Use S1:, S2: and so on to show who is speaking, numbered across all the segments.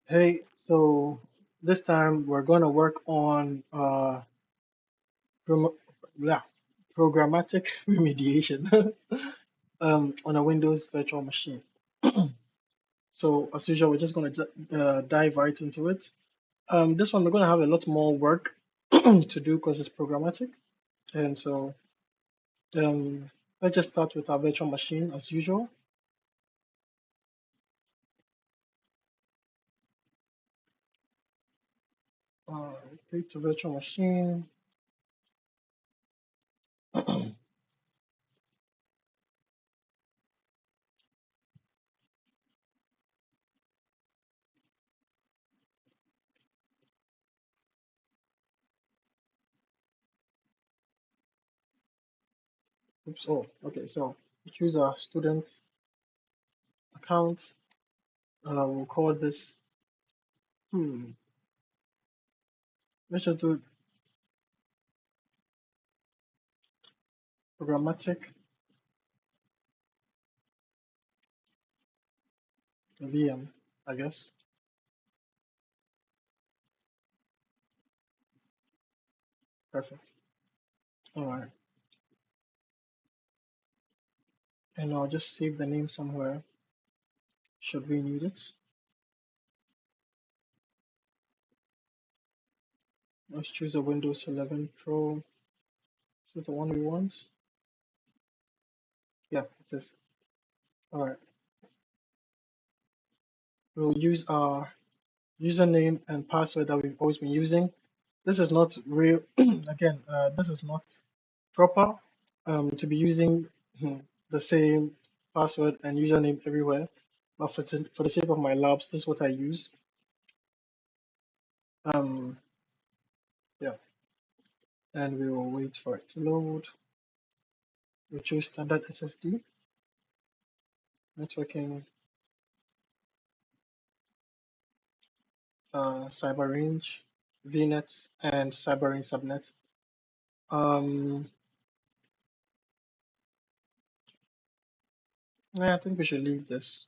S1: Hey, so this time we're going to work on prom yeah, programmatic remediation on a Windows virtual machine. So as usual, we're just going to dive right into it. This one we're going to have a lot more work to do because it's programmatic, and so um, let's just start with our virtual machine as usual. Uh, Create a virtual machine. Oops. Oh, okay. So we choose our student account. We'll call this. Hmm. Let's just do programmatic VM, I guess. Perfect. All right. And I'll just save the name somewhere should we need it. Let's choose a Windows 11 Pro. Is this the one we want? Yeah, it is. All right. We'll use our username and password that we've always been using. This is not real. Again, this is not proper to be using the same password and username everywhere. But for the sake of my labs, this is what I use. Um, yeah, and we will wait for it to load. We choose standard SSD, networking, cyber range, VNet, and cyber range subnet. Um, yeah, I think we should leave this.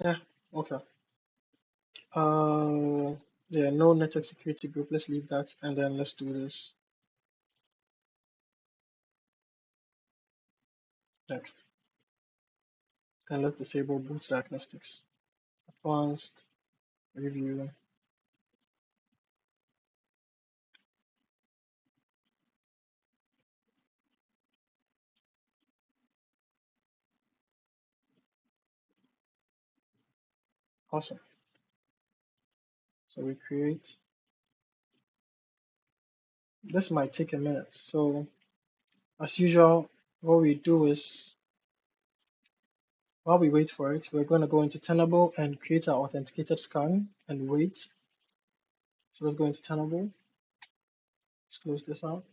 S1: Yeah, okay. Uh, yeah, no network security group. Let's leave that, and then let's do this next. And let's disable boot diagnostics. Advanced review. Awesome. So we create. This might take a minute. So as usual, what we do is while we wait for it, we're going to go into Tenable and create our authenticated scan and wait. So let's go into Tenable. Let's close this out.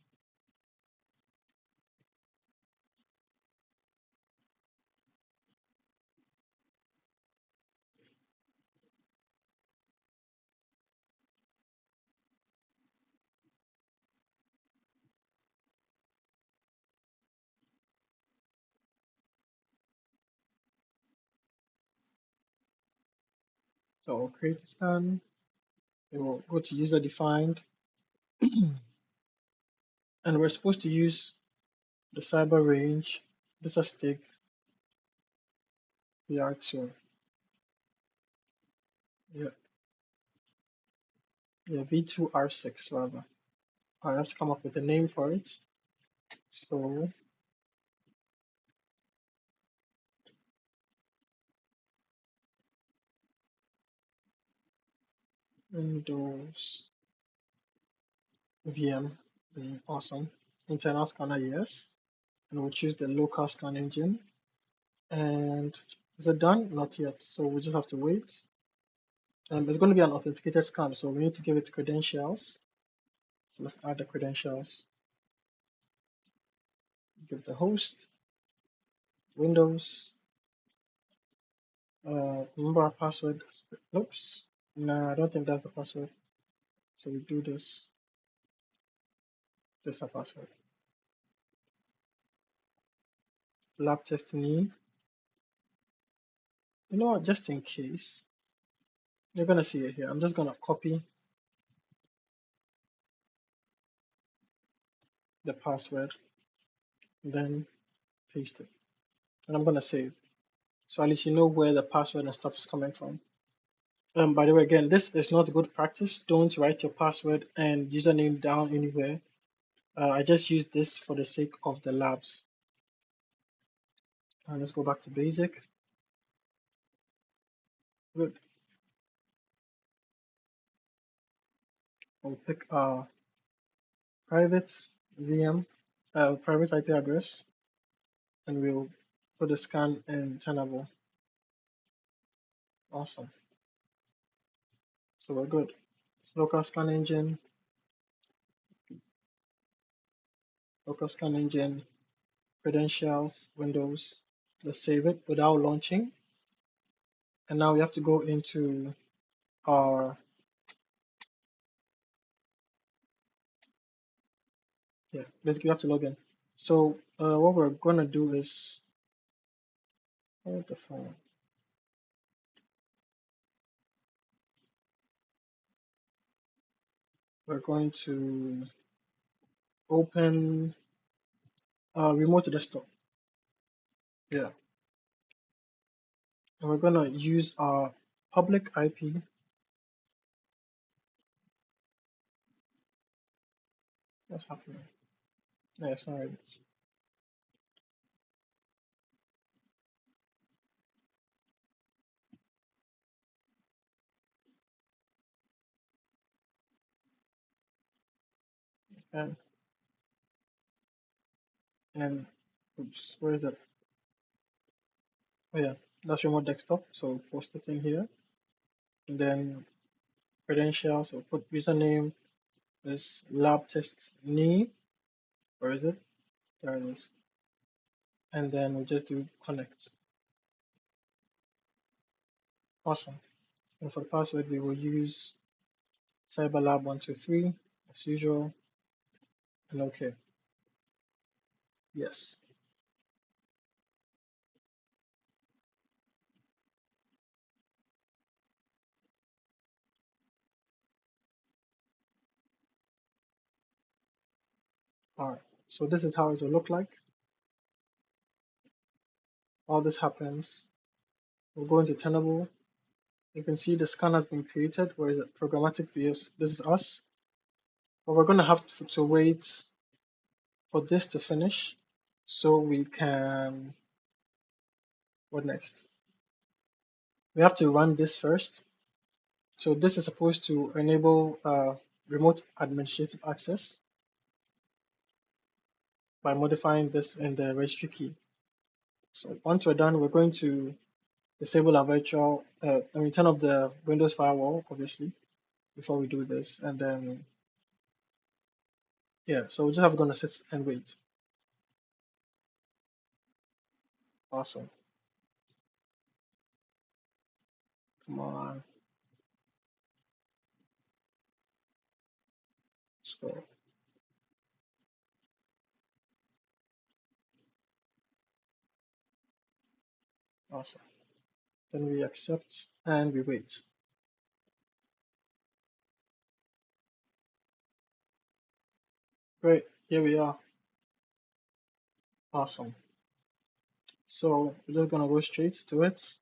S1: So we'll create a scan. We will go to user defined, and we're supposed to use the cyber range. This is stick VR2. Yeah, yeah, V2R6 rather. I have to come up with a name for it. So Windows VM, awesome. Internal scanner, yes. And we'll choose the local scan engine. And is it done? Not yet. So we just have to wait. It's going to be an authenticated scan, so we need to give it credentials. So let's add the credentials. Give the host, Windows, remember our password. Oops. No, I don't think that's the password. So we do this. This is a password. Lab test name. You know what? Just in case. You're gonna see it here. I'm just gonna copy the password, then paste it, and I'm gonna save. So at least you know where the password and stuff is coming from. By the way, again, this is not good practice. Don't write your password and username down anywhere. I just use this for the sake of the labs. And let's go back to basic. Good. We'll pick our private VM, private IP address, and we'll put a scan in Tenable. Awesome. So we're good. Local scan engine, credentials, Windows. Let's save it without launching. And now we have to go into our, basically we have to log in. So what we're gonna do is, hold the phone. We're going to open remote desktop. Yeah. And we're gonna use our public IP. What's happening? Yeah, it's not right. And and oops, where is that? Oh yeah, that's remote desktop. So post it in here. And then credentials, so put username is lab test knee. Where is it? There it is. And then we just do connect. Awesome. And for the password, we will use cyberlab123 as usual. And okay. Yes. All right. So this is how it will look like. All this happens. We'll go into Tenable. You can see the scan has been created. Where is it? Programmatic views. This is us. But we're going to have to wait for this to finish so we can, what next? We have to run this first. So this is supposed to enable remote administrative access by modifying this in the registry key. So once we're done, we're going to disable our virtual, turn off the Windows firewall, obviously, before we do this. And then, yeah, so we're just going to sit and wait. Awesome. Come on. Let's go. Awesome. Then we accept and we wait. Great. Here we are. Awesome. So we're just going to go straight to it.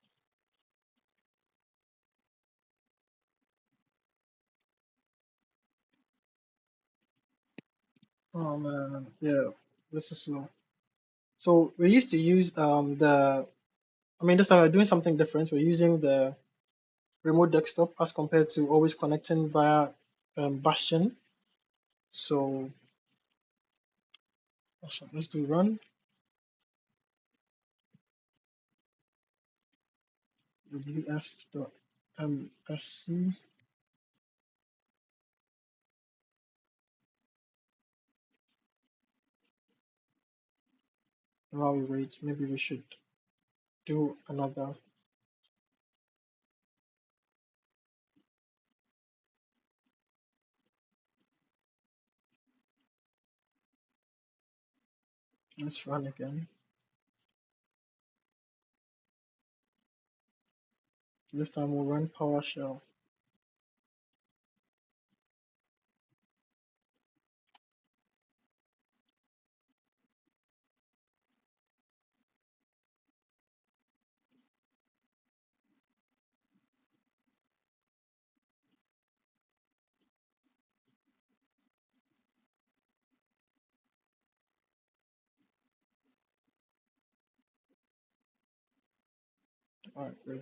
S1: Oh man, yeah, this is slow. So we used to use this time we're doing something different. We're using the remote desktop as compared to always connecting via Bastion. So awesome. Let's do run wf.msc. While we wait, maybe we should do another. Let's run again. This time we'll run PowerShell. All right, great.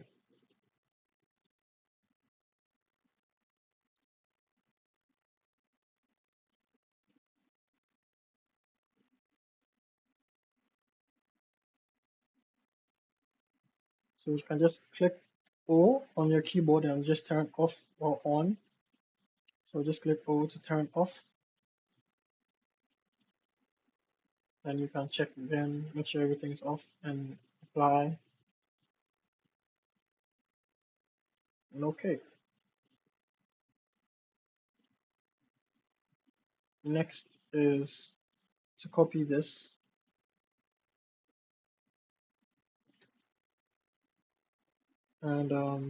S1: So you can just click O on your keyboard and just turn off or on. So just click O to turn off. Then you can check again, make sure everything's off and apply and okay. Next is to copy this and oh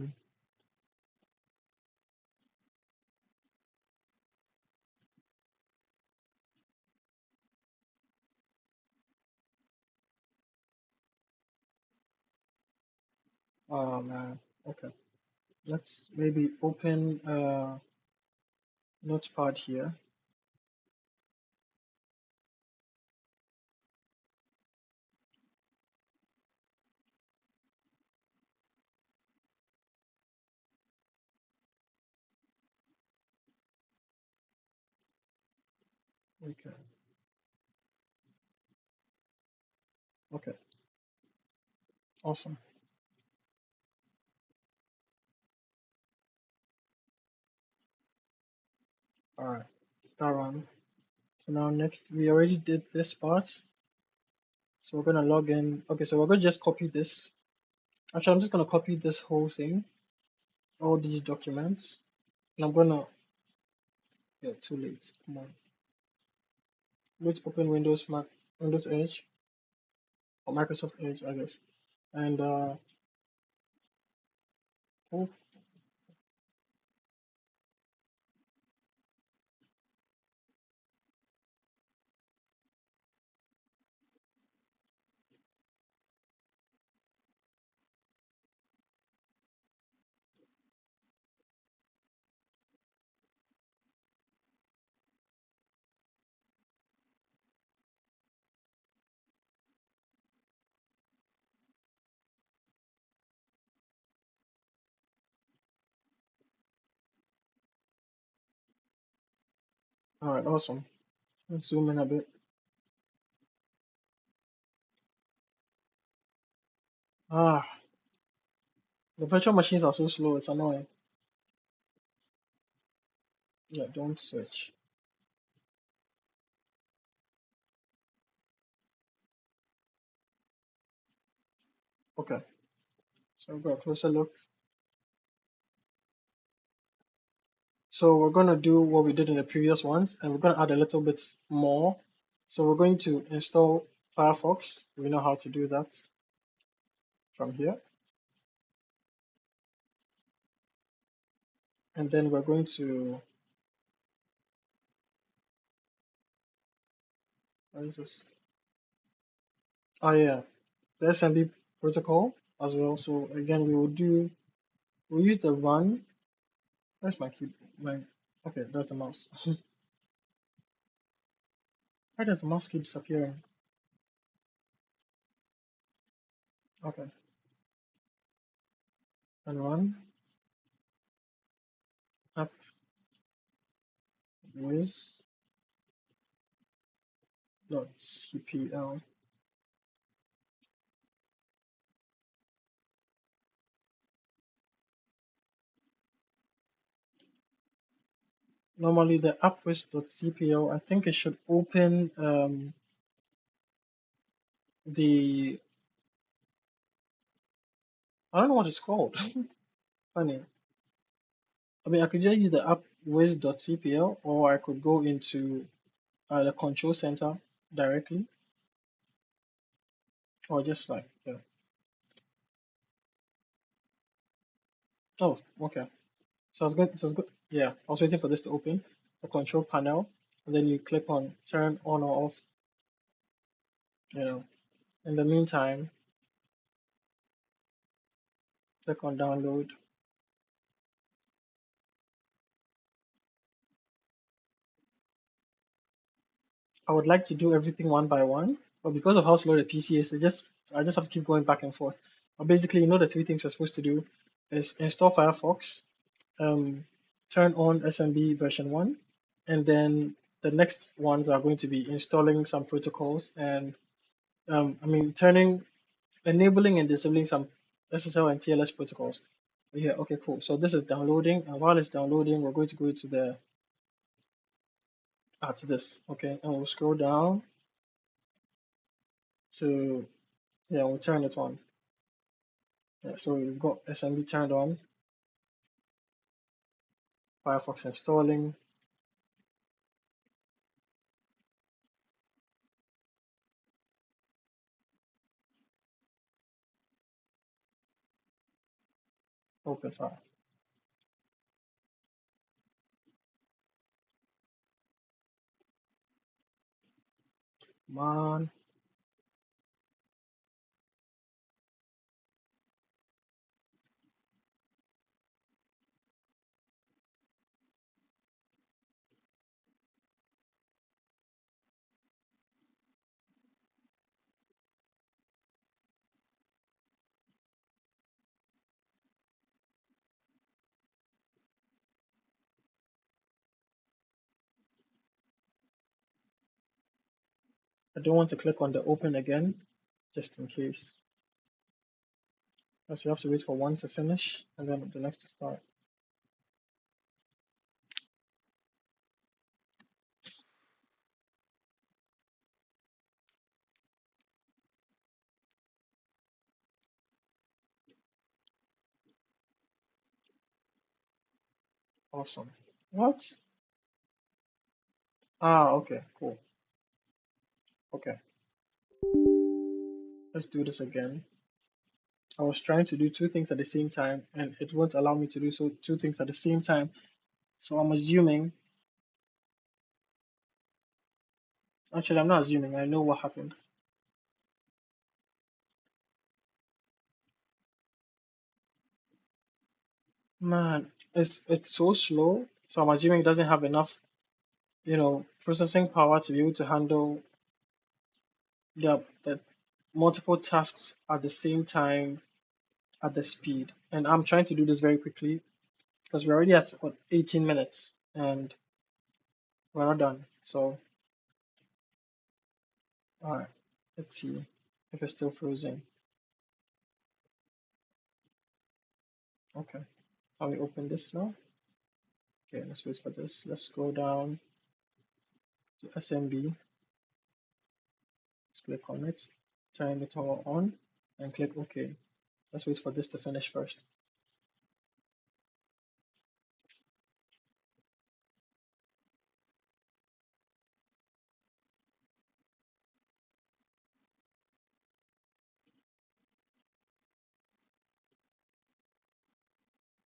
S1: man, okay. Let's maybe open Notepad here. Okay, okay, awesome. All right, that one. So now next, we already did this part. So we're gonna log in. Okay, so we're gonna just copy this. Actually, I'm just gonna copy this whole thing, all these documents. And I'm gonna, yeah, too late. Come on. Let's open Windows Edge or Microsoft Edge, I guess. And oh, all right, awesome. Let's zoom in a bit. Ah, the virtual machines are so slow. It's annoying. Yeah, don't search. Okay, so we've got a closer look. So we're gonna do what we did in the previous ones, and we're gonna add a little bit more. So we're going to install Firefox. We know how to do that from here. And then we're going to, what is this? Oh yeah, the SMB protocol as well. So again, we'll use the run. Where's my key? My, okay, that's the mouse. Why does the mouse keep disappearing? Okay, and run app whiz.cpl. Normally the app whiz.cpl, I think it should open the, I don't know what it's called. Funny. I mean, I could just use the app whiz.cpl, or I could go into the control center directly, or just like, yeah. Oh, okay. So I was good. So it's good. Yeah, I was waiting for this to open the control panel, and then you click on turn on or off. You know, in the meantime, click on download. I would like to do everything one by one, but because of how slow the PC is, I just have to keep going back and forth. Basically, you know, the three things we're supposed to do is install Firefox, um, turn on SMB version 1, and then the next ones are going to be installing some protocols and enabling and disabling some SSL and TLS protocols. Yeah, okay, cool. So this is downloading, and while it's downloading, we're going to go to to this, okay, and we'll scroll down to, yeah, we'll turn it on. Yeah, so we've got SMB turned on, Firefox installing, open file. Man, I don't want to click on the open again, just in case. So you have to wait for one to finish and then the next to start. Awesome. What? Ah, okay, cool. Okay, let's do this again. I was trying to do two things at the same time and it won't allow me to do so two things at the same time. So I'm assuming, actually I'm not assuming, I know what happened. Man, it's so slow. So I'm assuming it doesn't have enough, processing power to be able to handle the multiple tasks at the same time at the speed. And I'm trying to do this very quickly because we're already at what, 18 minutes and we're not done. So, all right, let's see if it's still frozen. Okay, how we open this now? Okay, let's wait for this. Let's go down to SMB. Let's click on it, turn the tower on, and click OK. Let's wait for this to finish first.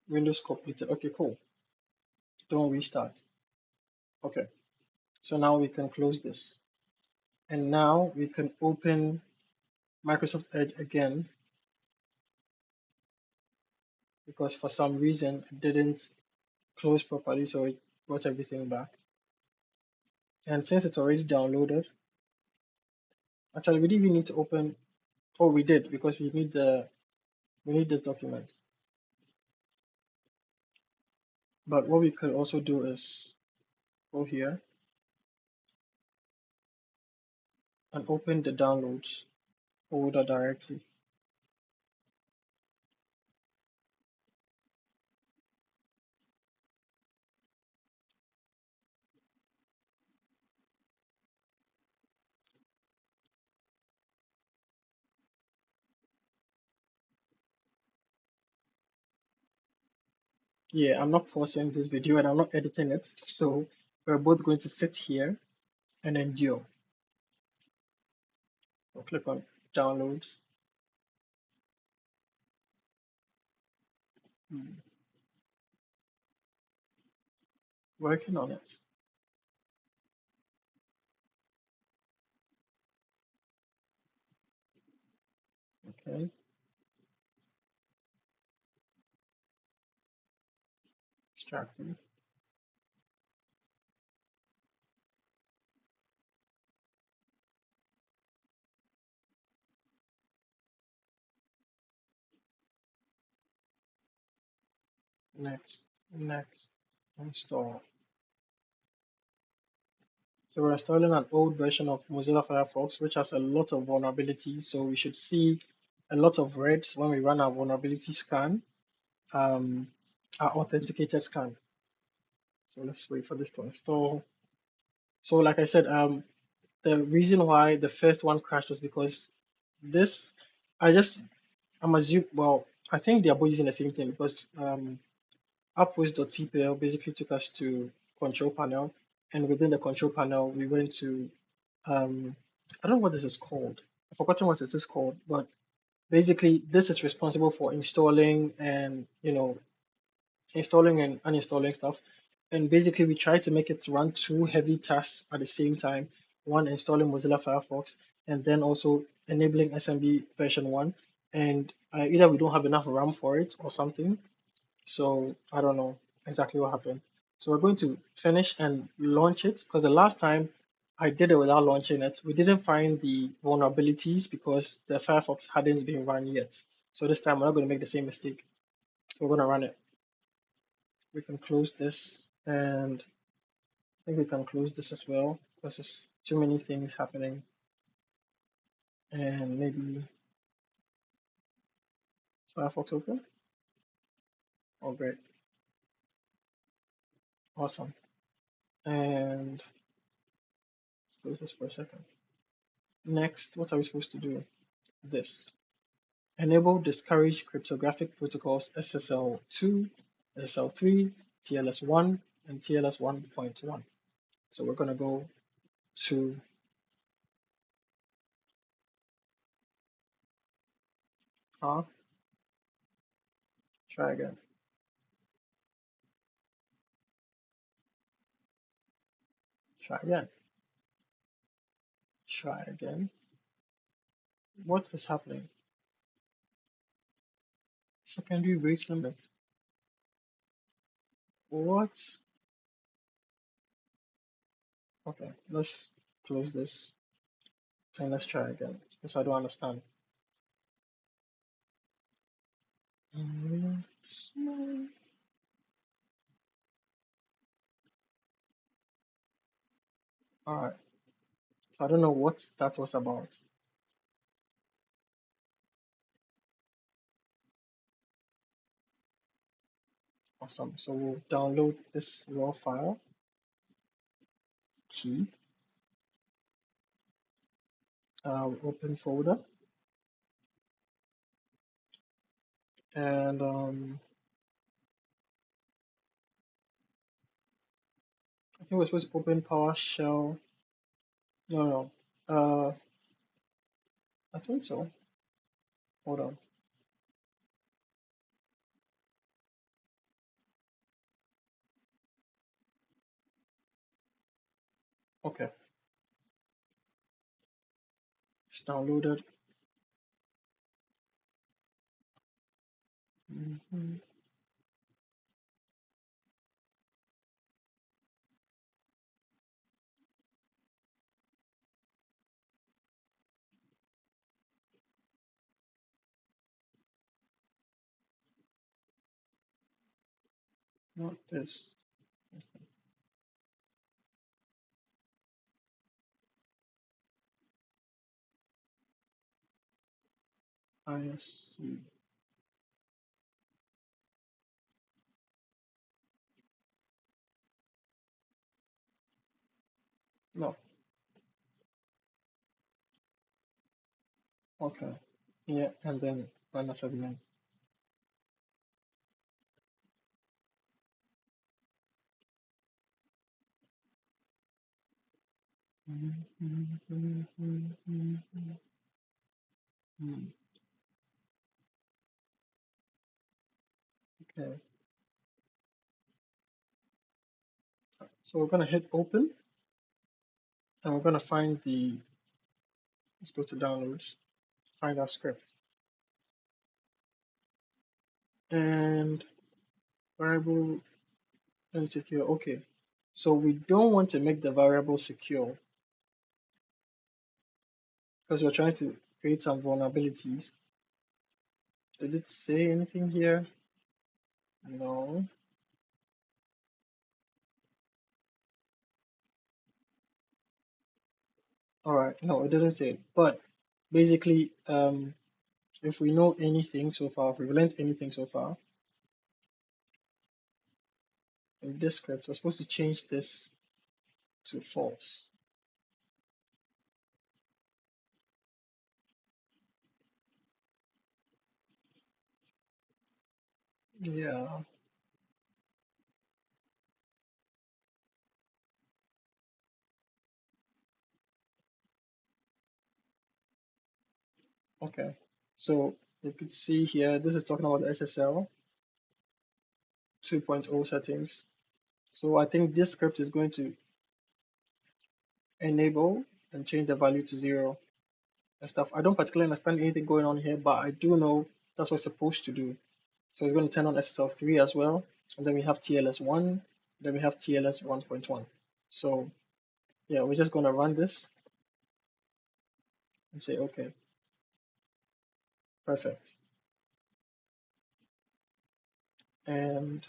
S1: Windows completed. Okay, cool. Don't restart. Okay, so now we can close this. And now we can open Microsoft Edge again because for some reason it didn't close properly, so it brought everything back. And since it's already downloaded, actually we didn't even need to open. Oh, we did because we need this document. But what we could also do is go here and open the downloads folder directly. Yeah, I'm not pausing this video and I'm not editing it, so we're both going to sit here and endure. So click on downloads. Working on it. Okay. Extracting. next, next, install. So we're installing an old version of Mozilla Firefox, which has a lot of vulnerabilities. So we should see a lot of reds when we run our vulnerability scan, our authenticated scan. So let's wait for this to install. So like I said, the reason why the first one crashed was because this, I just, I'm assuming, well, I think they are both using the same thing because appwiz.tpl basically took us to control panel, and within the control panel, we went to, I don't know what this is called. I've forgotten what this is called, but basically this is responsible for installing and, installing and uninstalling stuff. And basically, we try to make it run two heavy tasks at the same time, one installing Mozilla Firefox and then also enabling SMB version 1. And either we don't have enough RAM for it or something. So I don't know exactly what happened. So we're going to finish and launch it because the last time I did it without launching it, we didn't find the vulnerabilities because the Firefox hadn't been run yet. So this time we're not going to make the same mistake. We're going to run it. We can close this, and I think we can close this as well because there's too many things happening. And maybe Firefox open. Oh, great. Awesome. And let's close this for a second. Next, what are we supposed to do? This. Enable discourage cryptographic protocols SSL2, SSL3, TLS1, and TLS 1.1. So we're going to go to try again, try again, try again. What is happening? Secondary rate limit. What? Okay, let's close this and let's try again because I don't understand. All right, so I don't know what that was about. Awesome. So we'll download this raw file, key, open folder, and I think we're supposed to open PowerShell. No, no, I think so. Hold on. Okay, it's downloaded. Mhm. Not this. ISC. No. Okay. Yeah, and then run as admin. Okay. So we're gonna hit open and we're gonna find the, let's go to downloads, find our script. And variable insecure. Okay. So we don't want to make the variable secure because we're trying to create some vulnerabilities. Did it say anything here? No. All right. No, it didn't say it. But basically, if we know anything so far, if we've learned anything so far in this script, we're supposed to change this to false. Yeah. Okay. So you could see here, this is talking about the SSL 2.0 settings. So I think this script is going to enable and change the value to 0 and stuff. I don't particularly understand anything going on here, but I do know that's what it's supposed to do. So it's going to turn on SSL 3 as well. And then we have TLS 1, then we have TLS 1.1. So yeah, we're just going to run this and say, okay, perfect. And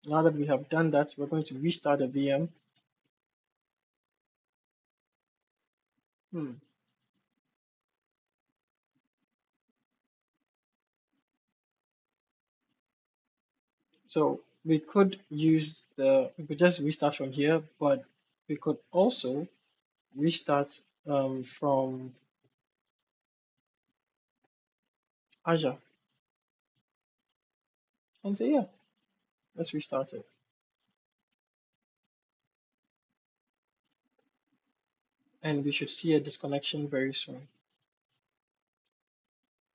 S1: now that we have done that, we're going to restart the VM. Hmm. So we could just restart from here, but we could also restart from Azure and say, yeah, let's restart it. And we should see a disconnection very soon.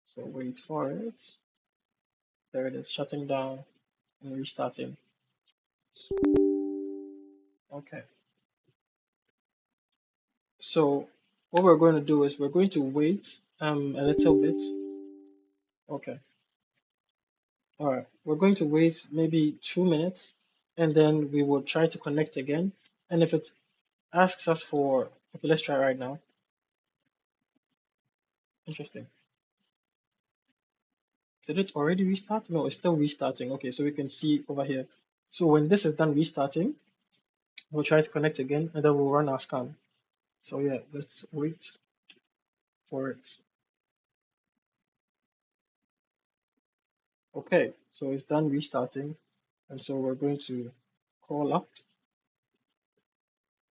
S1: So wait for it. There it is, shutting down and restarting. Okay. So what we're going to do is we're going to wait a little bit. Okay. All right. We're going to wait maybe 2 minutes and then we will try to connect again. And if it asks us for, okay, let's try right now. Interesting. Did it already restart? No, it's still restarting. Okay, so we can see over here. So when this is done restarting, we'll try to connect again and then we'll run our scan. So yeah, let's wait for it. Okay, so it's done restarting. And so we're going to call up.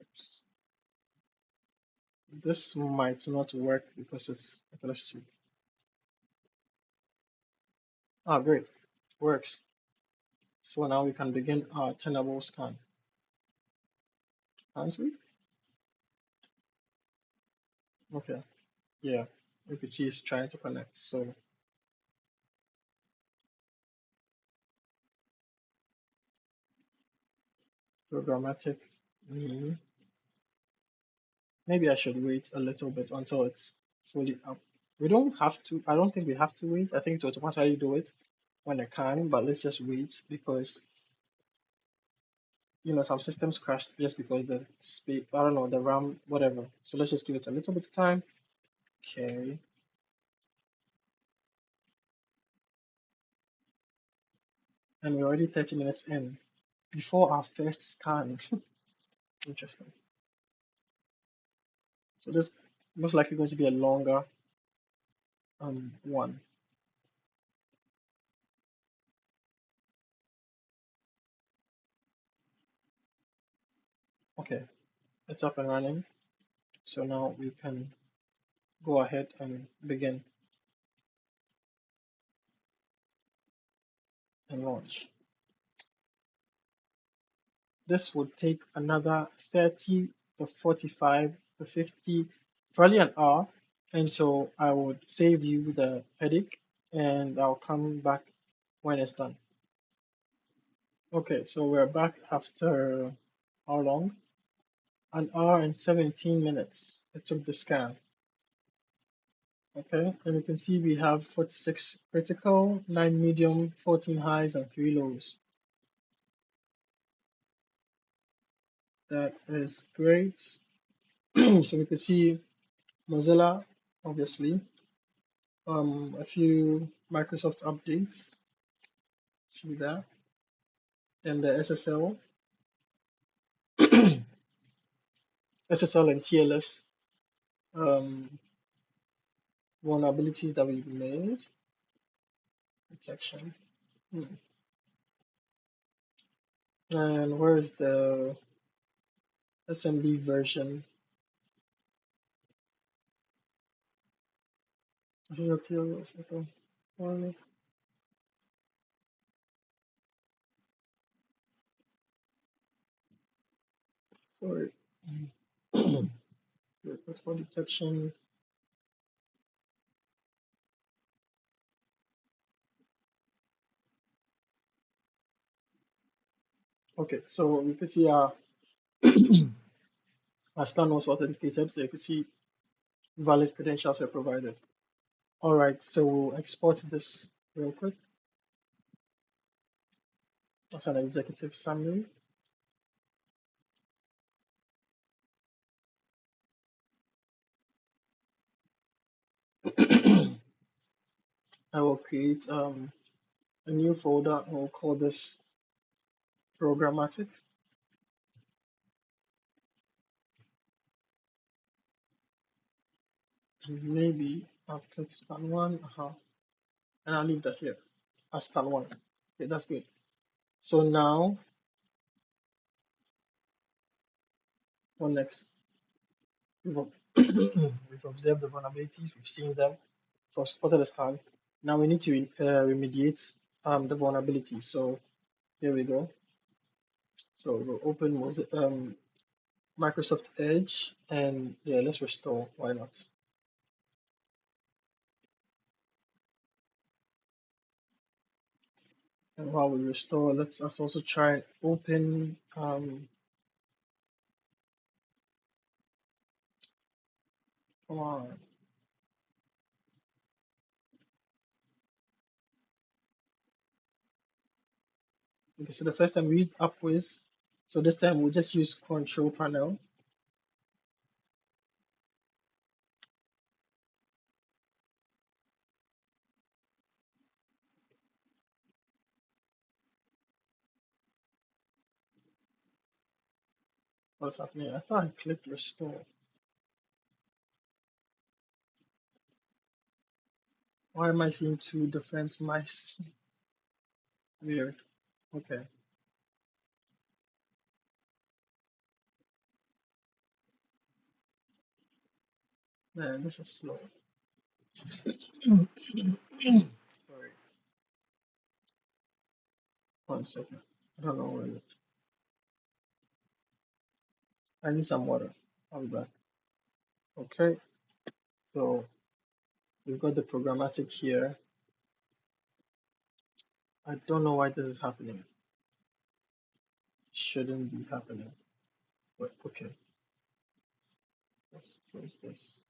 S1: Oops. This might not work because it's, okay, let's see. Ah, great, works. So now we can begin our Tenable scan, can't we? Okay, yeah, we could see it's trying to connect. So programmatic, me. Maybe I should wait a little bit until it's fully up. We don't have to, I don't think we have to wait. I think it automatically do it when I can, but let's just wait because some systems crashed just because the speed, I don't know, the RAM, whatever. So let's just give it a little bit of time. Okay. And we're already 30 minutes in before our first scan. Interesting. So this most likely going to be a longer one. Okay, it's up and running. So now we can go ahead and begin and launch. This would take another 30 to 45 to 50, probably an hour. And so I would save you the headache and I'll come back when it's done. Okay, so we're back after how long? An hour and 17 minutes. It took the scan. Okay, and you can see we have 46 critical, 9 medium, 14 highs, and 3 lows. That is great. So we can see Mozilla, obviously, a few Microsoft updates, See that? Then the SSL and TLS um, vulnerabilities that we've made. Protection. Hmm. And where is the SMB version? This is a TLS. Okay. Um, Sorry. What's for detection? Okay, so we can see our scan was authenticated, so you can see valid credentials were provided. All right, so we'll export this real quick as an executive summary. I will create a new folder and we'll call this programmatic. And maybe I'll click scan one, and I'll leave that here as scan one. Okay, that's good. So now, what next? We've, we've observed the vulnerabilities, we've seen them, we've spotted the scan. Now we need to remediate the vulnerability. So here we go. So we'll open Microsoft Edge and yeah, let's restore. Why not? And while we restore, let's us also try and open come on. Okay, so the first time we used Upwiz, so this time we'll just use Control Panel. What's happening? I thought I clicked restore. Why am I seeing two different mice? Weird. Okay. Man, this is slow. Sorry. 1 second. I don't know where I need some water. I'll be back. Okay. So we've got the programmatic here. I don't know why this is happening. It shouldn't be happening. But okay. Let's close this.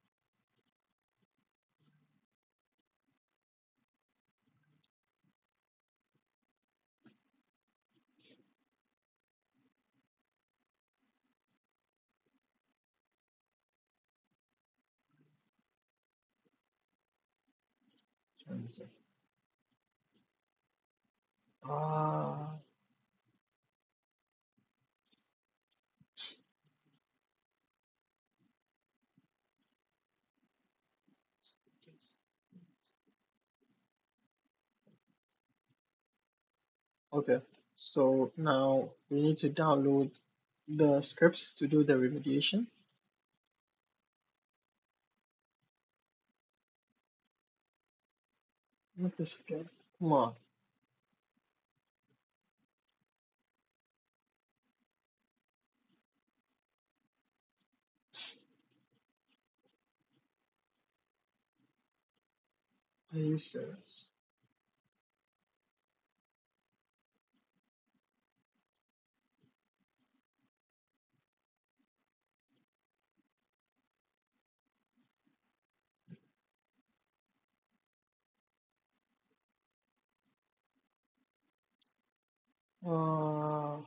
S1: Turn this off. Ah, okay. So now we need to download the scripts to do the remediation. Not this again. Come on. Are you serious? Uh,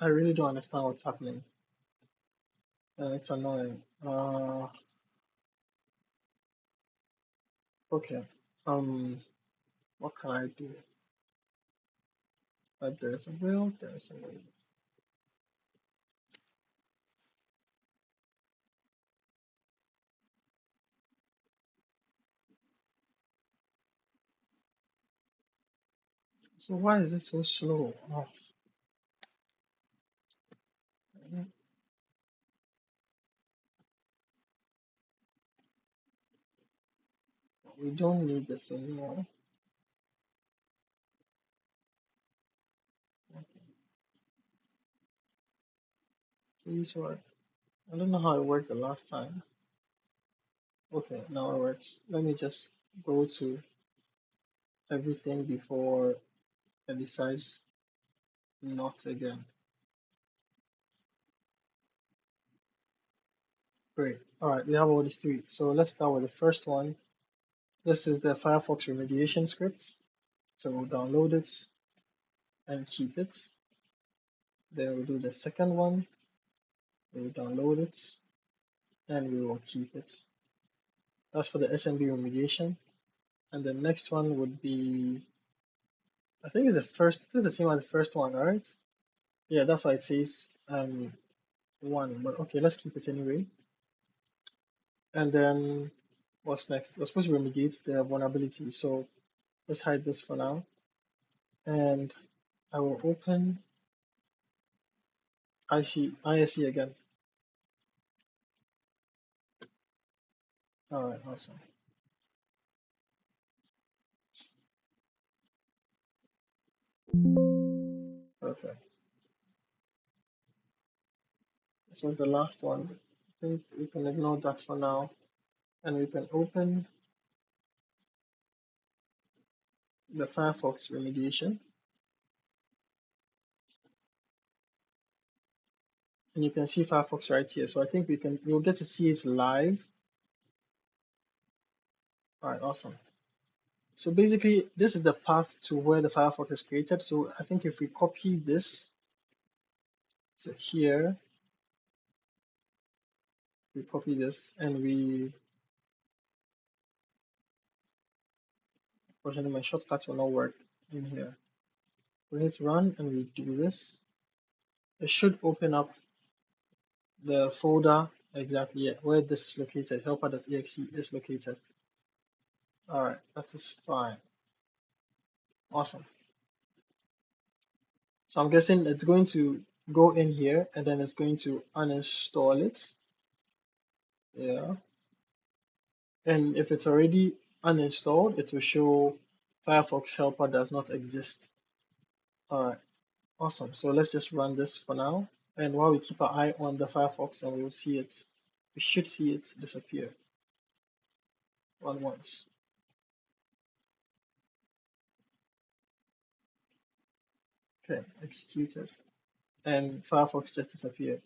S1: I really don't understand what's happening, and it's annoying. Okay. Um, what can I do? There's a will, there's a will. So why is it so slow? Oh, we don't need this anymore. Please work. I don't know how it worked the last time. Okay, now it works. Let me just go to everything before it decides not again. Great. All right, we have all these three. So let's start with the first one. This is the Firefox remediation script. So we'll download it and keep it. Then we'll do the second one. We'll download it and we will keep it. That's for the SMB remediation. And the next one would be, I think it's the first, this is the same as the first one, right? Yeah, that's why it says one, but okay, let's keep it anyway. And then what's next? We're supposed to remediate the vulnerability. So let's hide this for now. And I will open ISE again. All right, awesome. Perfect. This was the last one. I think we can ignore that for now. And we can open the Firefox remediation. And you can see Firefox right here. So I think you'll get to see it live. All right, awesome. So basically, this is the path to where the Firefox is created. So I think if we copy this to here, we copy this and unfortunately my shortcuts will not work in here. We hit run and we do this. It should open up the folder exactly where this is located, helper.exe is located. All right, that is fine. Awesome. So I'm guessing it's going to go in here and then it's going to uninstall it. Yeah. And if it's already uninstalled, it will show Firefox helper does not exist. All right, awesome. So let's just run this for now. And while we keep our eye on the Firefox and we'll see it, we should see it disappear. Run once. Okay, executed. And Firefox just disappeared.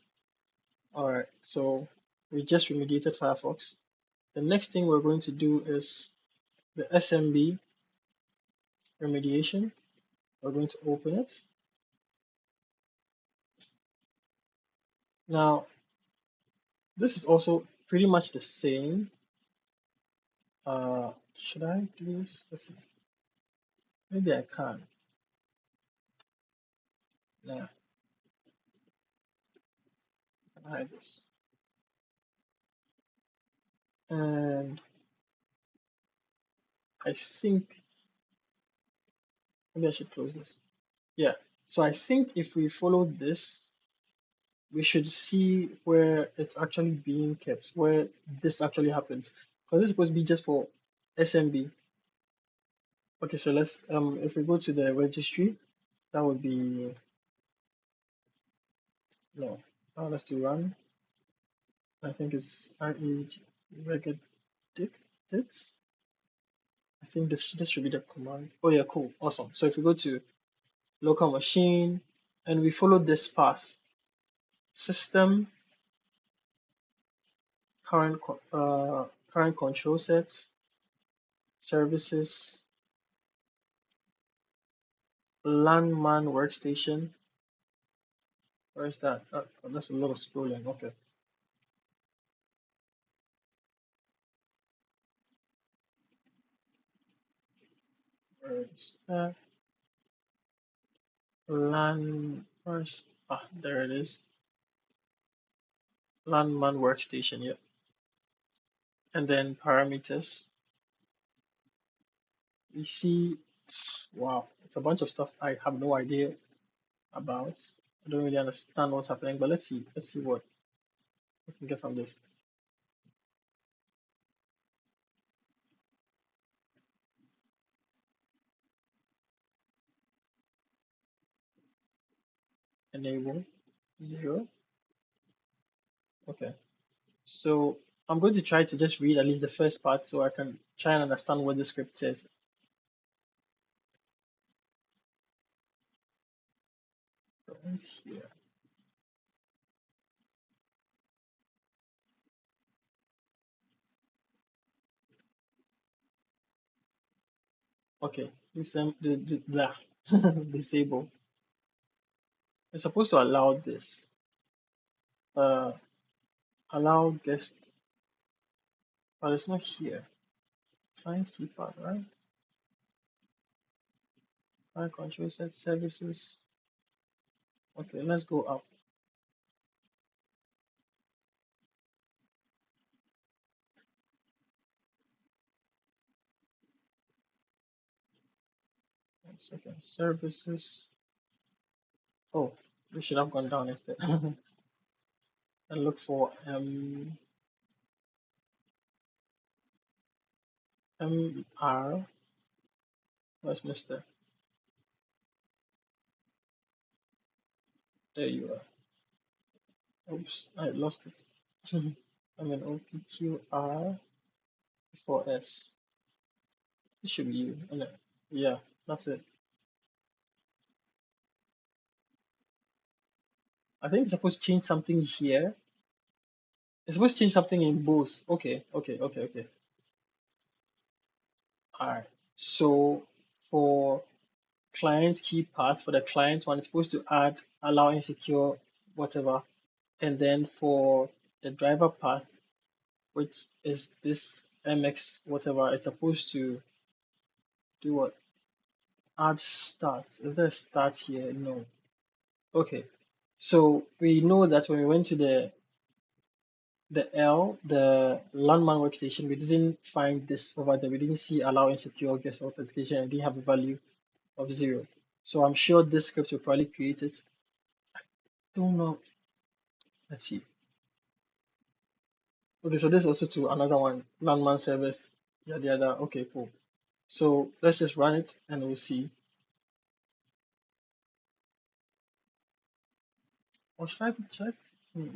S1: All right, so we just remediated Firefox. The next thing we're going to do is the SMB remediation. We're going to open it. Now, this is also pretty much the same. Should I do this? Let's see. Maybe I can. Nah, I can hide this. And I think maybe I should close this. Yeah. So I think if we follow this, we should see where it's actually being kept, where this actually happens. Because this is supposed to be just for SMB. Okay, so let's if we go to the registry, that would be no. Let's do run. I think it's regedict. I think this should be the command. Oh yeah, cool, awesome. So if we go to local machine and we follow this path, system current control sets, services, LAN man workstation, Where is that? That's a lot of scrolling. Okay. Where is that? LAN. Where's there it is. LAN workstation. Yep. And then parameters. We see. Wow, it's a bunch of stuff I have no idea about. I don't really understand what's happening, but let's see. Let's see what we can get from this. Enable 0. Okay. So I'm going to try to just read at least the first part so I can try and understand what the script says. So it's here. Okay. Disable. It's supposed to allow this. Uh, allow guest, but it's not here. Client keypad, right? Client control set services. Okay, let's go up. One second. Services. Oh, we should have gone down instead. And look for MR. Where's Mister? There you are. Oops, I lost it. I'm an OPQR 4S. It should be you. Yeah, that's it. I think it's supposed to change something here. It's supposed to change something in both. Okay. All right. So for client key path, for the client one, it's supposed to add allow insecure whatever. And then for the driver path, which is this MX whatever, it's supposed to do what? Add start. Is there a start here? No. Okay. So we know that when we went to the landman workstation, we didn't find this over there. We didn't see allow insecure guest authentication and didn't have a value of 0. So I'm sure this script will probably create it. Don't know. Let's see. Okay, so this is also to another one, landman service, yada yada. Okay, cool. So let's just run it and we'll see. Or should I check? Hmm.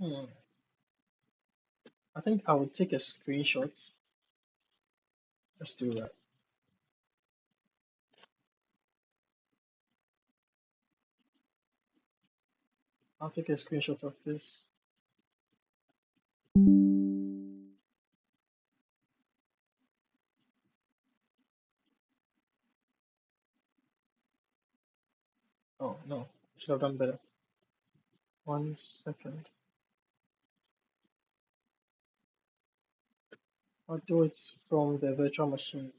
S1: Hmm. I think I will take a screenshot. Let's do that. I'll take a screenshot of this. Oh no, should have done better. 1 second. I'll do it from the virtual machine.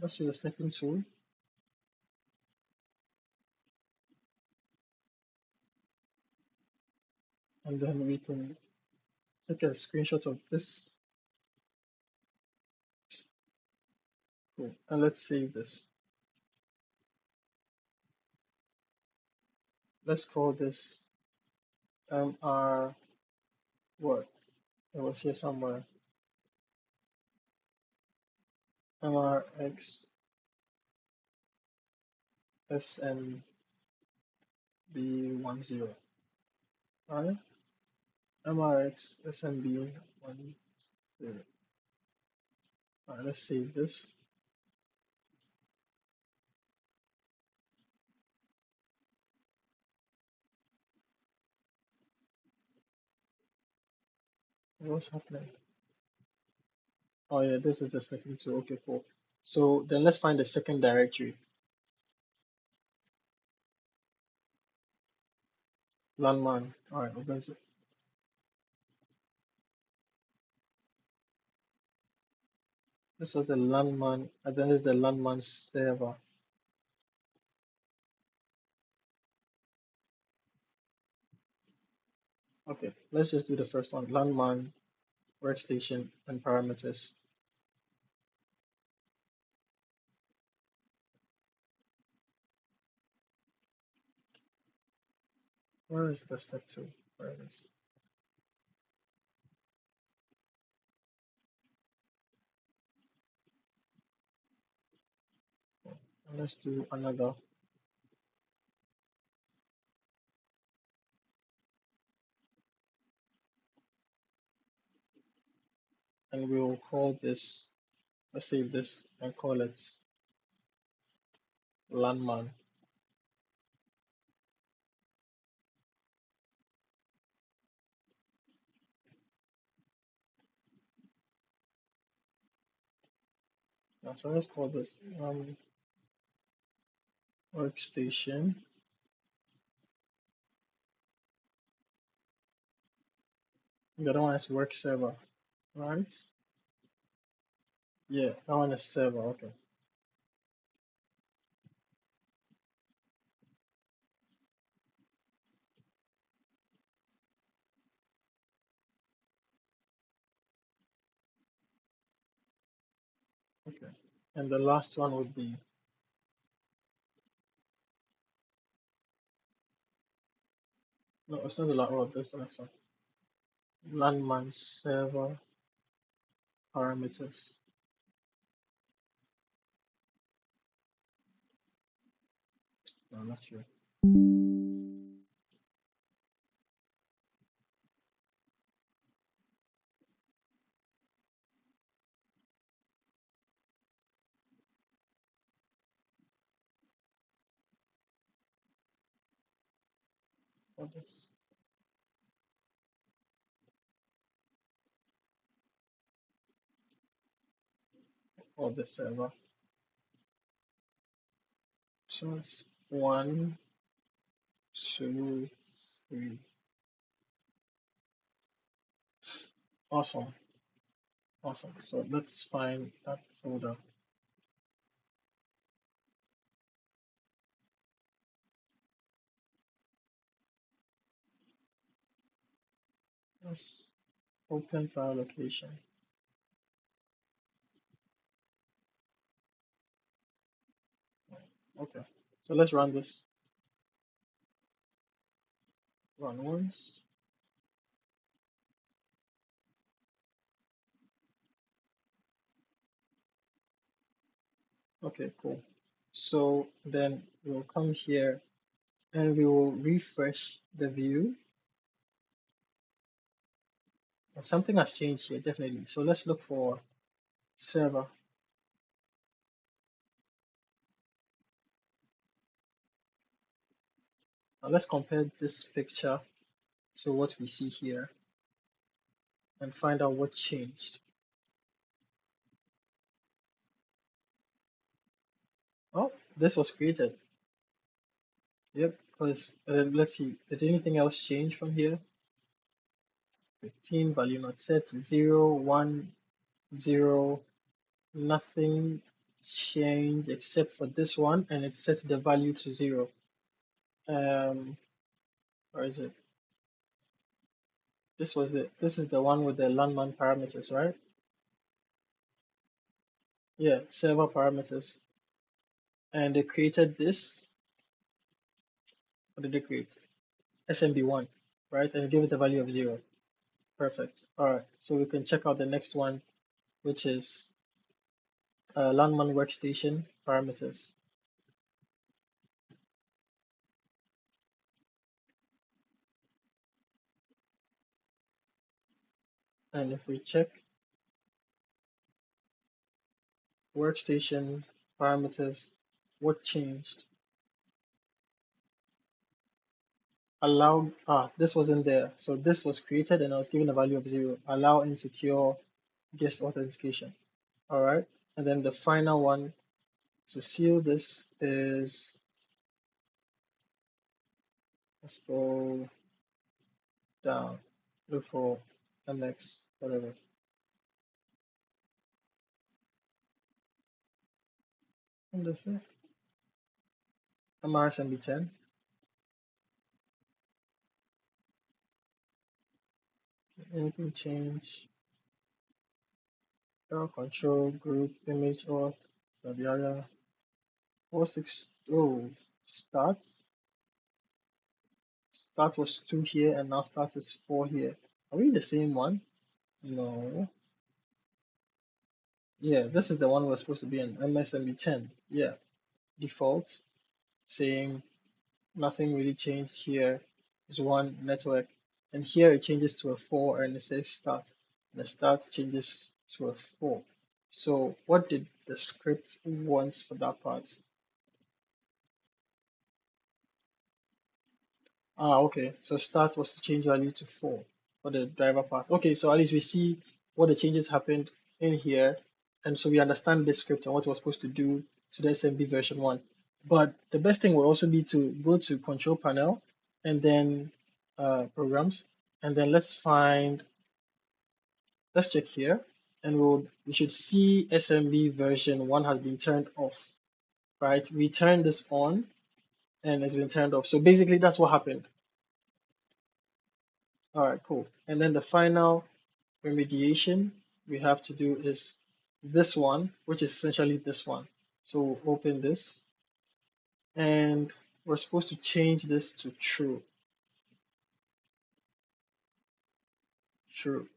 S1: Let's use the sniffing tool. And then we can take a screenshot of this. Cool. And let's save this. Let's call this MR what? It was here somewhere. MRX SNB10. Right? MRX SNB10. Alright, let's save this. What's happening? Oh yeah, this is the second two. Okay, cool. So then let's find the second directory, landman. All right, we're going to. This was the landman, and then there's the landman server. Okay, let's just do the first one, landman, workstation, and parameters. Where is the step two? Where it is? And let's do another. And we'll call this, let's save this and call it landman. Now, so let's call this workstation. The other one is work server, right? Yeah, that one is server. Okay. Okay. And the last one would be, no, it's not the last one, this is the next one. Landman server parameters. No, I'm not sure. What is for the server? So it's 1, 2, 3. Awesome. Awesome. So let's find that folder. Let's open file location. Okay. So let's run this. Run once. Okay, cool. So then we'll come here and we will refresh the view. And something has changed here, definitely. So let's look for server. Now let's compare this picture to what we see here and find out what changed. Oh, this was created. Yep, because let's see, did anything else change from here? 15 value not set, 0, 1, 0, nothing changed except for this one, and it sets the value to 0. Where is it? This was it. This is the one with the landman parameters, right? Yeah, server parameters. And they created this. What did they create? SMB1, right? And give it a value of 0. Perfect. All right. So we can check out the next one, which is landman workstation parameters. And if we check workstation parameters, what changed? Allow, this wasn't there. So this was created and I was given a value of 0. Allow insecure guest authentication. All right. And then the final one to seal this is, let's go down, look for MX, whatever. And this is MRSMB10. Anything change? Error control group image auth, yada yada. 46. Oh, start. Start was 2 here, and now start is 4 here. Are we the same one? No. Yeah, this is the one we're supposed to be in, MSMB10. Yeah, default, saying nothing really changed here is 1 network. And here it changes to a 4 and it says start. And the start changes to a 4. So what did the script want for that part? Ah, okay. So start was to change value to 4 for the driver path. Okay, so at least we see what the changes happened in here. And so we understand the script and what it was supposed to do to the SMB version 1. But the best thing would also be to go to control panel and then programs. And then let's check here. And we should see SMB version 1 has been turned off, right? We turned this on and it's been turned off. So basically that's what happened. All right, cool. And then the final remediation we have to do is this one, which is essentially this one. So we'll open this and we're supposed to change this to true. True.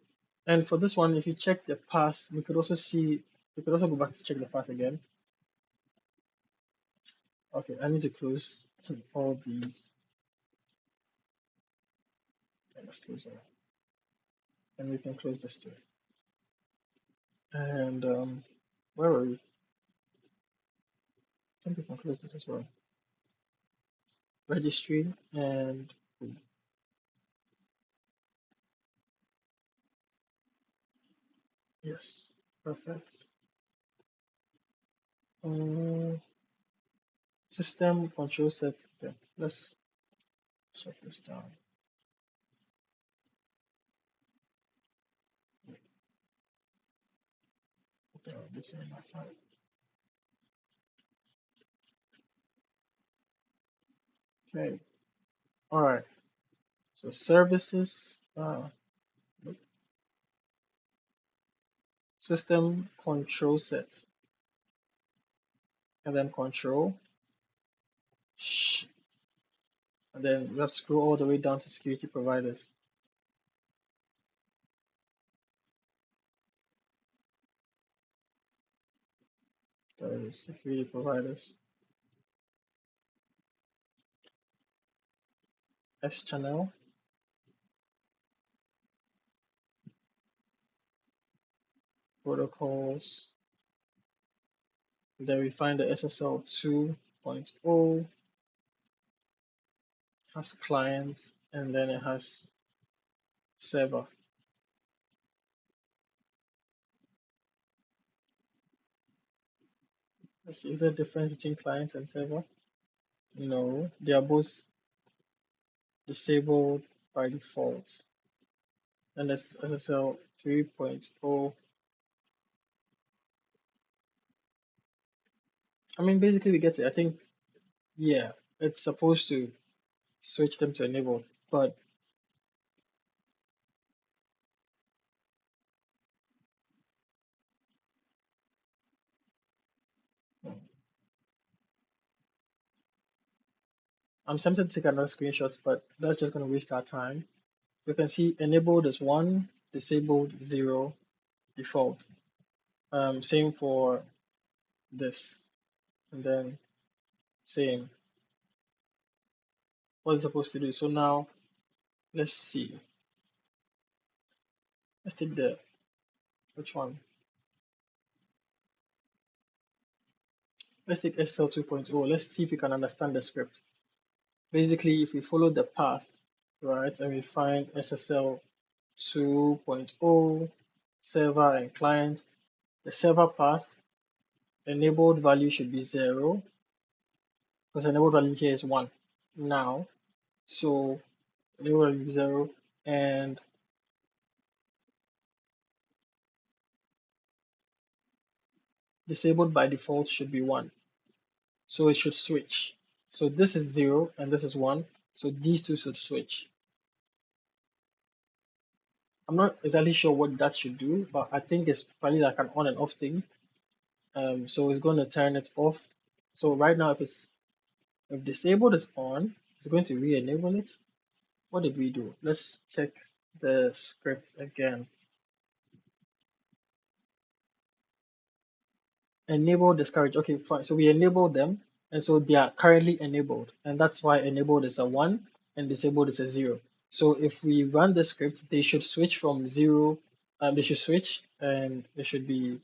S1: And for this one, if you check the path, we could also go back to check the path again. Okay, I need to close all these. Okay, let's close all. And we can close this too. And where are we? I think we can close this as well. Registry and yes, perfect. System control set. Okay, let's shut this down. Okay, this is my file. Okay, all right. So services, system control set, and then control, and then we have to scroll all the way down to security providers. There is security providers. S channel, protocols. Then we find the SSL 2.0 has client, and then it has server. Let's see, is there a difference between client and server? No, they are both disabled by default. And that's SSL 3.0. I mean, basically we get it. I think, yeah, it's supposed to switch them to enable, but I'm tempted to take another screenshot, but that's just going to waste our time. We can see enabled is 1, disabled 0, default. Same for this, and then same. What is it supposed to do? So now, let's see. Let's take which one? Let's take SSL 2.0. Let's see if we can understand the script. Basically, if we follow the path, right, and we find SSL 2.0 server and client, The server path enabled value should be 0 because enabled value here is 1 now. So enabled value 0 and disabled by default should be 1. So it should switch. So this is 0 and this is 1. So these two should switch. I'm not exactly sure what that should do, but I think it's probably like an on and off thing. So it's going to turn it off. So right now, if disabled is on, it's going to re-enable it. What did we do? Let's check the script again. Enable discourage. Okay, fine. So we enabled them, and so they are currently enabled, and that's why enabled is a 1 and disabled is a 0. So if we run the script, they should switch from 0. They should switch, and they should be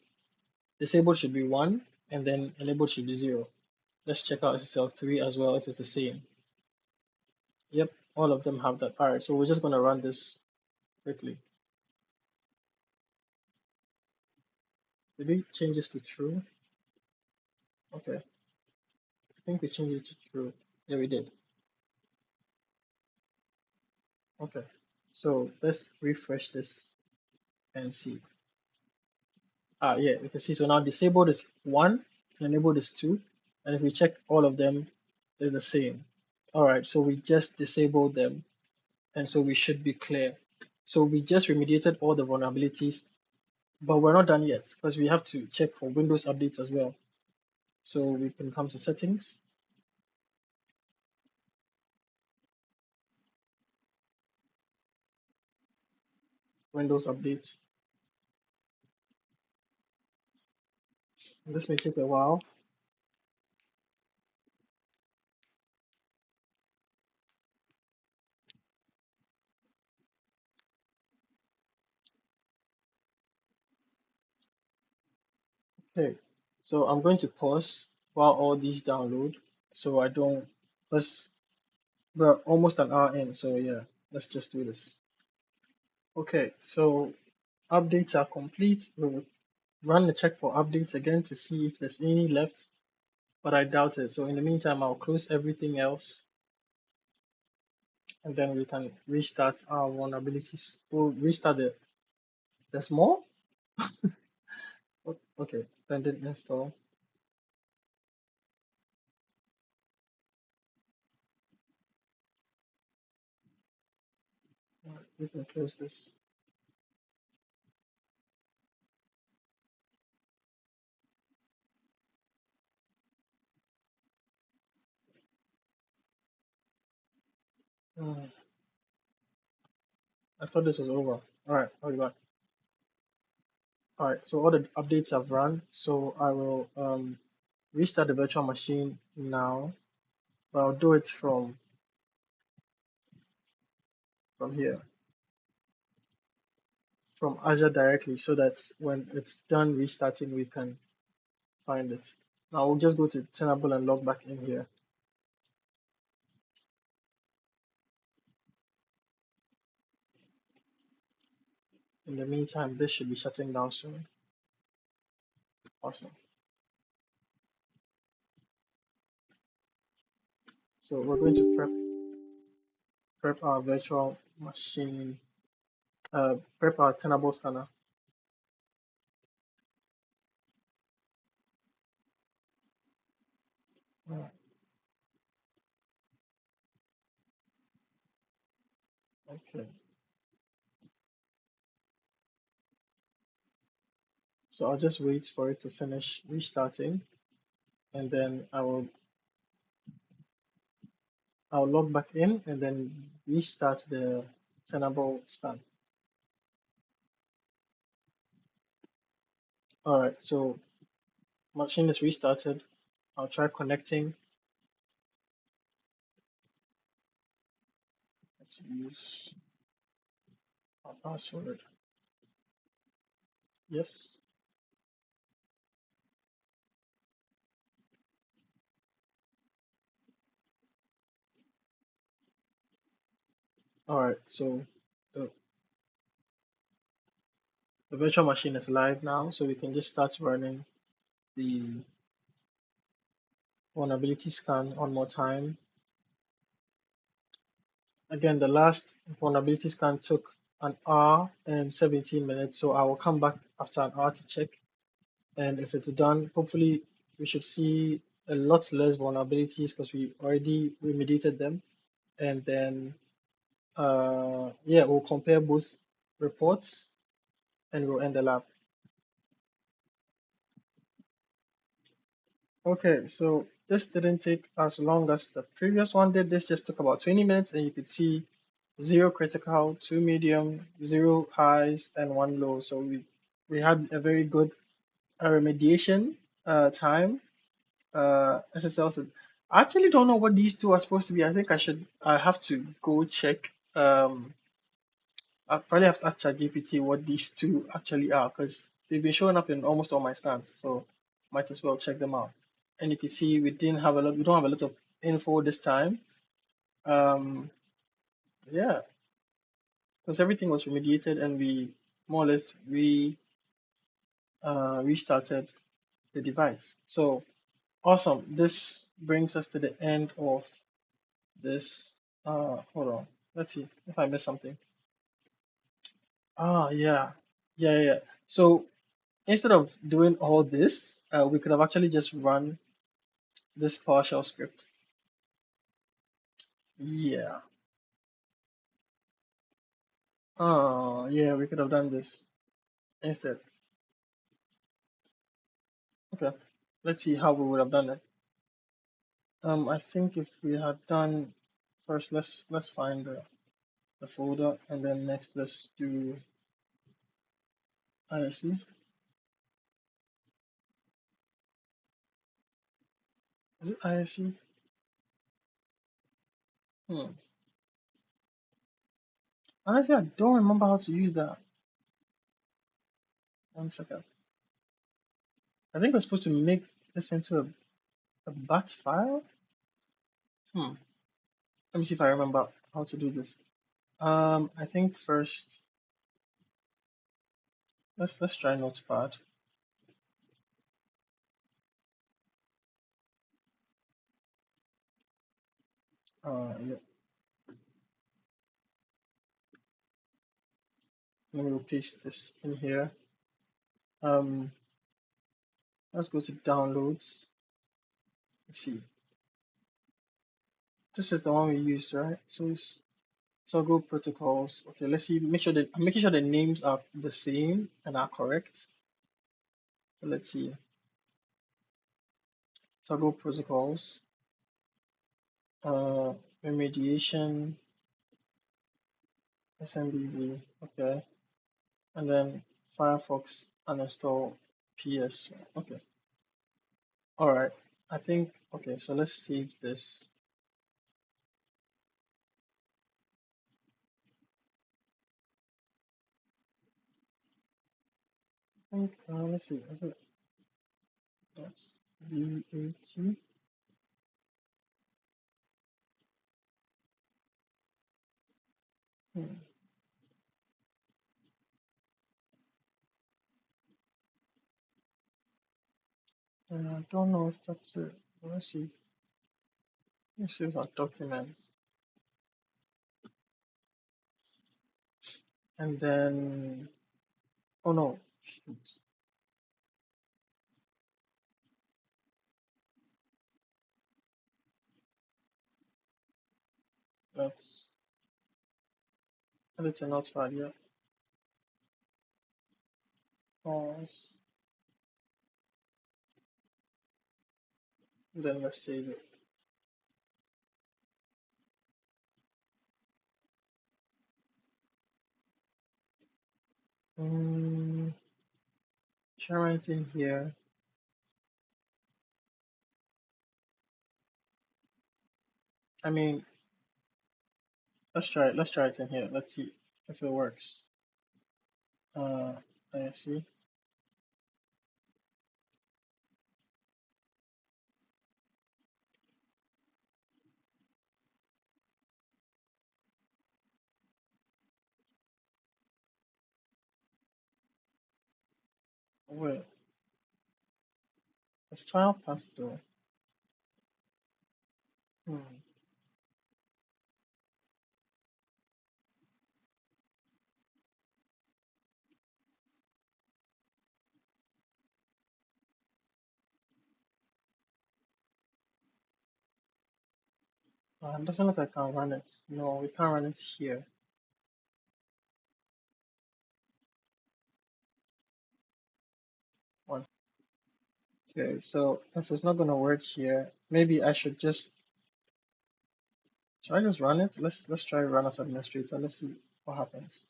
S1: disabled should be 1, and then enabled should be 0. Let's check out SSL3 as well if it's the same. Yep, all of them have that. All right, so we're just going to run this quickly. Did we change this to true? Okay, I think we changed it to true. Yeah, we did. Okay, so let's refresh this and see. Yeah, you can see. So now disabled is 1, enabled is 2, and if we check all of them, it's the same. All right, so we just disabled them, and so we should be clear. So we just remediated all the vulnerabilities, but we're not done yet because we have to check for Windows updates as well. So we can come to settings, Windows update. This may take a while. Okay, so I'm going to pause while all these download so I don't, let's, we're almost an hour in, so yeah, let's just do this. Okay, so updates are complete. We'll run the check for updates again to see if there's any left, but I doubt it. So in the meantime, I'll close everything else and then we can restart our vulnerabilities. We'll restart it. There's more? Okay, pending install. All right, we can close this. Hmm, I thought this was over. All right, I'll be back. All right, so all the updates have run. So I will restart the virtual machine now. But I'll do it from here, from Azure directly, so that when it's done restarting, we can find it. Now we'll just go to Tenable and log back in here. In the meantime, this should be shutting down soon. Awesome. So we're going to prep our virtual machine, prep our Tenable scanner. Okay. So I'll just wait for it to finish restarting, and then I'll log back in and then restart the Tenable scan. All right, so machine is restarted. I'll try connecting. Let's use our password. Yes. All right, so the The virtual machine is live now, so we can just start running the vulnerability scan one more time. Again, the last vulnerability scan took an hour and 17 minutes, so I will come back after an hour to check. And if it's done, hopefully we should see a lot less vulnerabilities because we already remediated them. And then, yeah, we'll compare both reports and we'll end the lab. Okay, so this didn't take as long as the previous one did. This just took about 20 minutes, and you could see zero critical, two medium, zero highs, and one low. So we had a very good remediation time. SSL said, I actually don't know what these two are supposed to be. I think I have to go check. I probably have to ask ChatGPT what these two actually are because they've been showing up in almost all my scans. So might as well check them out. And you can see we don't have a lot of info this time. Um, yeah, because everything was remediated and we more or less restarted the device. So awesome. This brings us to the end of this. Hold on. Let's see if I missed something. Yeah. Yeah. So instead of doing all this, we could have actually just run this PowerShell script. Yeah. Yeah, we could have done this instead. Okay. Let's see how we would have done it. I think if we had done first, let's find the folder, and then next let's do ISC. Is it ISC? Hmm. Honestly, I don't remember how to use that. 1 second. I think we're supposed to make this into a bat file. Hmm. Let me see if I remember how to do this. I think first let's try Notepad. Yeah. Let me paste this in here. Um, let's go to downloads. Let's see. This is the one we used, right? So it's toggle protocols. Okay, let's see. I'm making sure the names are the same and are correct. So let's see. Toggle protocols. Uh, remediation. SMBV. Okay, and then Firefox uninstall PS. Okay. All right. I think okay. So let's save this. I think let's see. Is it that's VAT? Hmm. I don't know if that's it. Let's see. Let's see our documents. And then, oh no, shoot. That's edit a notepad, yeah. Pause. Then let's save it. Mm, Try it in here. I mean, let's try it. Let's try it in here. Let's see if it works. Uh, I see. Wait, the file path though. Hmm. It doesn't look like I can run it. No, we can't run it here. One. Okay, so if it's not gonna work here, maybe I should just should I just run it? Let's try run as administrator. Let's see what happens.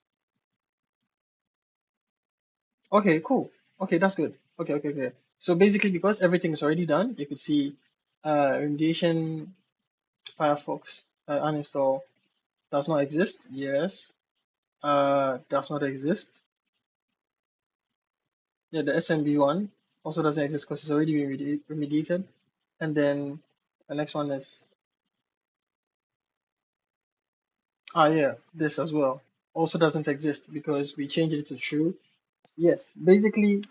S1: Okay, cool. Okay, that's good. Okay, okay, okay. So basically, because everything is already done, you could see remediation Firefox uninstall does not exist. Yes. Does not exist. Yeah, the SMB one also doesn't exist because it's already been remediated. And then the next one is yeah, this as well also doesn't exist because we changed it to true. Yes, basically,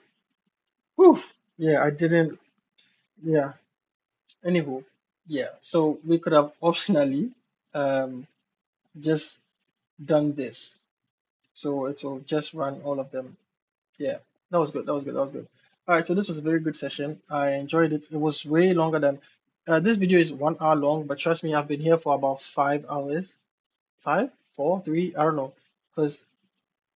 S1: oof, yeah, I didn't. Yeah. Anywho, yeah. So we could have optionally um just done this. So it will just run all of them. Yeah, that was good. That was good. That was good. All right, so this was a very good session. I enjoyed it. It was way longer than this video is 1 hour long, but trust me, I've been here for about 5 hours. Five, four, three, I don't know. Because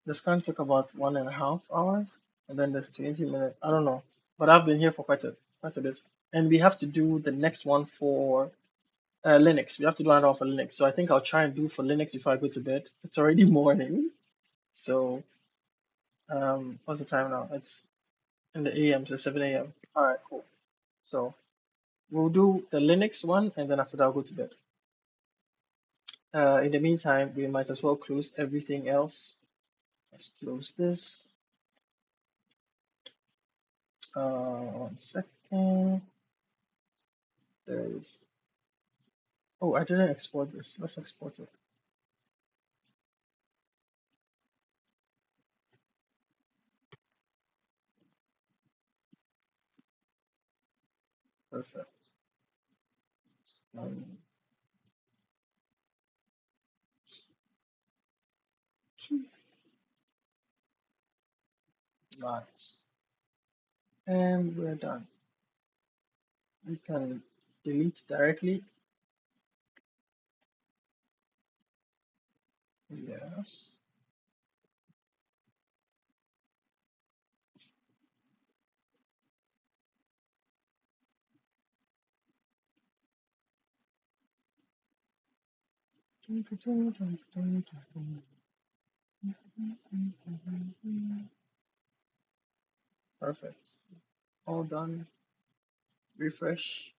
S1: the scan took about 1.5 hours, and then there's 20 minutes. I don't know. But I've been here for quite a bit. And we have to do the next one for Linux. We have to do another one for Linux. So I think I'll try and do for Linux before I go to bed. It's already morning. So what's the time now? It's in the AM, so 7 a.m. All right, cool. So we'll do the Linux one, and then after that, I'll go to bed. In the meantime, we might as well close everything else. Let's close this. 1 second. There is. Oh, I didn't export this. Let's export it. Perfect. Um, nice. And we're done. We can delete directly. Yes. Perfect. All done. Refresh.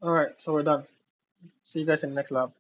S1: All right, so we're done. See you guys in the next lab.